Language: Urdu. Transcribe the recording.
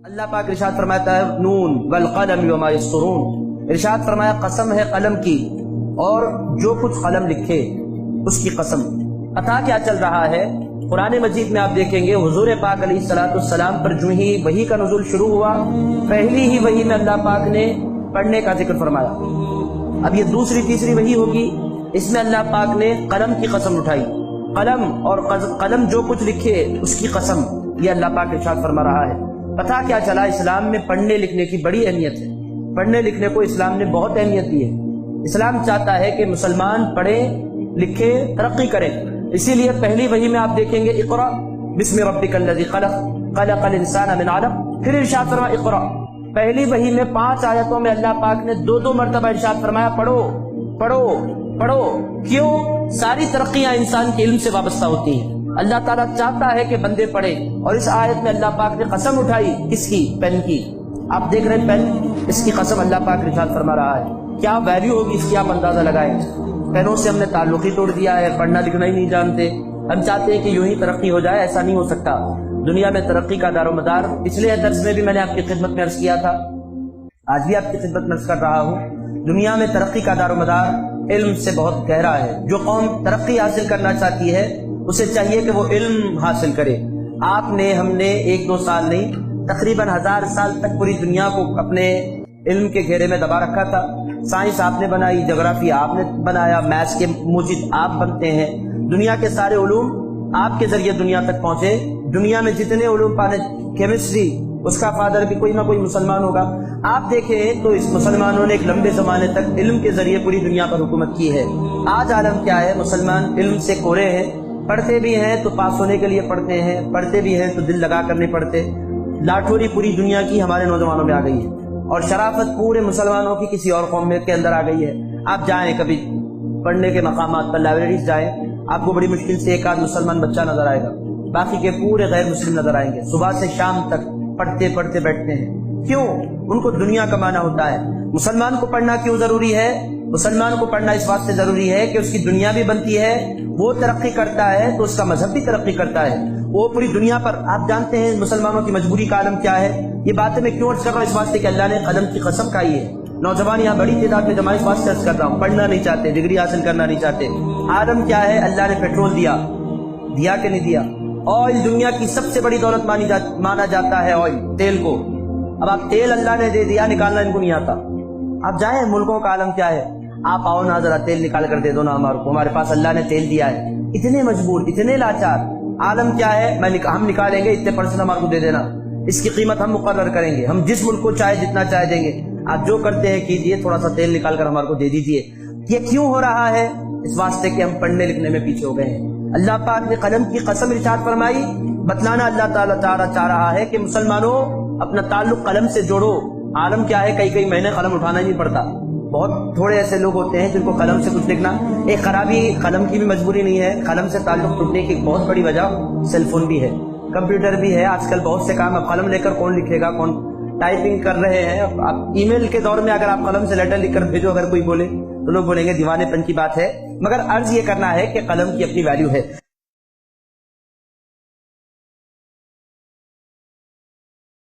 اللہ پاک ارشاد فرماتا ہے نون والقلم وما یسطرون، ارشاد فرمایا قسم ہے قلم کی اور جو کچھ قلم لکھے اس کی قسم۔ پتہ کیا چل رہا ہے؟ قرآن مجید میں آپ دیکھیں گے حضور پاک علیہ السلام پر جو ہی وحی کا نزول شروع ہوا، پہلی ہی وحی میں اللہ پاک نے پڑھنے کا ذکر فرمایا۔ اب یہ دوسری تیسری وحی ہوگی، اس میں اللہ پاک نے قلم کی قسم اٹھائی، قلم اور قلم جو کچھ لکھے اس کی قسم، یہ اللہ پاک ارشاد فرما رہا ہے۔ پتہ کیا چلا؟ اسلام میں پڑھنے لکھنے کی بڑی اہمیت ہے، پڑھنے لکھنے کو اسلام نے بہت اہمیت دی ہے۔ اسلام چاہتا ہے کہ مسلمان پڑھے لکھے ترقی کرے، اسی لیے پہلی وحی میں آپ دیکھیں گے اقرا بسم ربک الذی خلق خلق الانسان من علق، پھر ارشاد فرمایا اقرا۔ پہلی وحی میں 5 آیتوں میں اللہ پاک نے 2 مرتبہ ارشاد فرمایا پڑھو پڑھو پڑھو۔ کیوں؟ ساری ترقیاں انسان کے علم سے وابستہ ہوتی ہیں۔ اللہ تعالیٰ چاہتا ہے کہ بندے پڑھیں، اور اس آیت میں اللہ پاک نے قسم اٹھائی، کس کی؟ پین کی۔ آپ دیکھ رہے ہیں پین، اس کی قسم اللہ پاک ارشاد فرما رہا ہے۔ کیا ویلیو ہوگی اس کی آپ اندازہ لگائیں۔ پینوں سے ہم نے تعلق ہی توڑ دیا ہے، پڑھنا لکھنا ہی نہیں جانتے۔ ہم چاہتے ہیں کہ یوں ہی ترقی ہو جائے، ایسا نہیں ہو سکتا۔ دنیا میں ترقی کا دار و مدار، پچھلے درس میں بھی میں نے آپ کی خدمت میں عرض کیا تھا، آج بھی آپ کی خدمت میں عرض کر رہا ہوں، دنیا میں ترقی کا دار و مدار علم سے بہت گہرا ہے۔ جو قوم ترقی حاصل کرنا چاہتی ہے اسے چاہیے کہ وہ علم حاصل کرے۔ آپ نے، ہم نے 1-2 سال نہیں، تقریباً 1000 سال تک پوری دنیا کو اپنے علم کے گھیرے میں دبا رکھا تھا۔ سائنس آپ نے بنائی، جغرافیہ آپ نے بنایا، میتھس کے موجد آپ بنتے ہیں، دنیا کے سارے علوم آپ کے ذریعے دنیا تک پہنچے۔ دنیا میں جتنے علوم پانے، کیمسٹری، اس کا فادر بھی کوئی نہ کوئی مسلمان ہوگا۔ آپ دیکھیں تو اس مسلمانوں نے ایک لمبے زمانے تک علم کے ذریعے پوری دنیا پر حکومت کی ہے۔ آج عالم کیا ہے؟ مسلمان علم سے کورے ہیں، پڑھتے بھی ہیں تو پاس ہونے کے لیے پڑھتے ہیں، پڑھتے بھی ہیں تو دل لگا کر نہیں پڑھتے۔ لاٹھوری پوری دنیا کی ہمارے نوجوانوں میں آ گئی ہے، اور شرافت پورے مسلمانوں کی کسی اور قوم کے اندر آ گئی ہے۔ آپ جائیں کبھی پڑھنے کے مقامات پر، لائبریریز جائیں، آپ کو بڑی مشکل سے 1 آدھ مسلمان بچہ نظر آئے گا، باقی کے پورے غیر مسلم نظر آئیں گے۔ صبح سے شام تک پڑھتے پڑھتے بیٹھتے ہیں۔ کیوں؟ ان کو دنیا کمانا ہوتا ہے۔ مسلمان کو پڑھنا کیوں ضروری ہے؟ مسلمان کو پڑھنا اس بات سے ضروری ہے کہ اس کی دنیا بھی بنتی ہے، وہ ترقی کرتا ہے تو اس کا مذہب بھی ترقی کرتا ہے۔ وہ پوری دنیا پر، آپ جانتے ہیں مسلمانوں کی مجبوری کا عالم کیا ہے۔ یہ باتیں میں کیوں عرض کر رہا ہوں؟ اس واسطے کہ اللہ نے قلم کی قسم کھائی ہے۔ نوجوان یہاں بڑی تعداد میں جمع، اس بات سے عرض کر رہا ہوں، پڑھنا نہیں چاہتے، ڈگری حاصل کرنا نہیں چاہتے۔ عالم کیا ہے؟ اللہ نے پیٹرول دیا کہ نہیں دیا؟ آئل دنیا کی سب سے بڑی دولت مانا جاتا ہے، آئل، تیل کو۔ اب آپ تیل اللہ نے دے دیا، نکالنا ان کو نہیں آتا۔ آپ جائیں، ملکوں کا عالم کیا ہے، آپ آؤ نا ذرا تیل نکال کر دے دو نا ہمارے کو، ہمارے پاس اللہ نے تیل دیا ہے۔ اتنے مجبور، اتنے لاچار۔ عالم کیا ہے؟ ہم نکالیں گے، اتنے % ہمارے کو دے دینا، اس کی قیمت ہم مقرر کریں گے، ہم جس ملک کو چاہے جتنا چاہے دیں گے، آپ جو کرتے ہیں کیجئے، تھوڑا سا تیل نکال کر ہمارے کو دے دیجئے۔ یہ کیوں ہو رہا ہے؟ اس واسطے کہ ہم پڑھنے لکھنے میں پیچھے ہو گئے ہیں۔ اللہ پاک نے قلم کی قسم ارشاد فرمائی، بتلانا اللہ تعالیٰ چاہ رہا ہے کہ مسلمانوں اپنا تعلق قلم سے جوڑو۔ عالم کیا ہے؟ کئی مہینے قلم اٹھانا ہی نہیں پڑتا۔ بہت تھوڑے ایسے لوگ ہوتے ہیں جن کو قلم سے کچھ لکھنا، ایک خرابی قلم کی بھی مجبوری نہیں ہے، قلم سے تعلق ٹوٹنے کی ایک بہت بڑی وجہ سیل فون بھی ہے، کمپیوٹر بھی ہے۔ آج کل بہت سے کام اب قلم لے کر کون لکھے گا، کون ٹائپنگ کر رہے ہیں۔ آپ ای میل کے دور میں اگر آپ قلم سے لیٹر لکھ کر بھیجو، اگر کوئی بولے تو لوگ بولیں گے دیوانے پن کی بات ہے، مگر عرض یہ کرنا ہے کہ قلم کی اپنی ویلیو ہے۔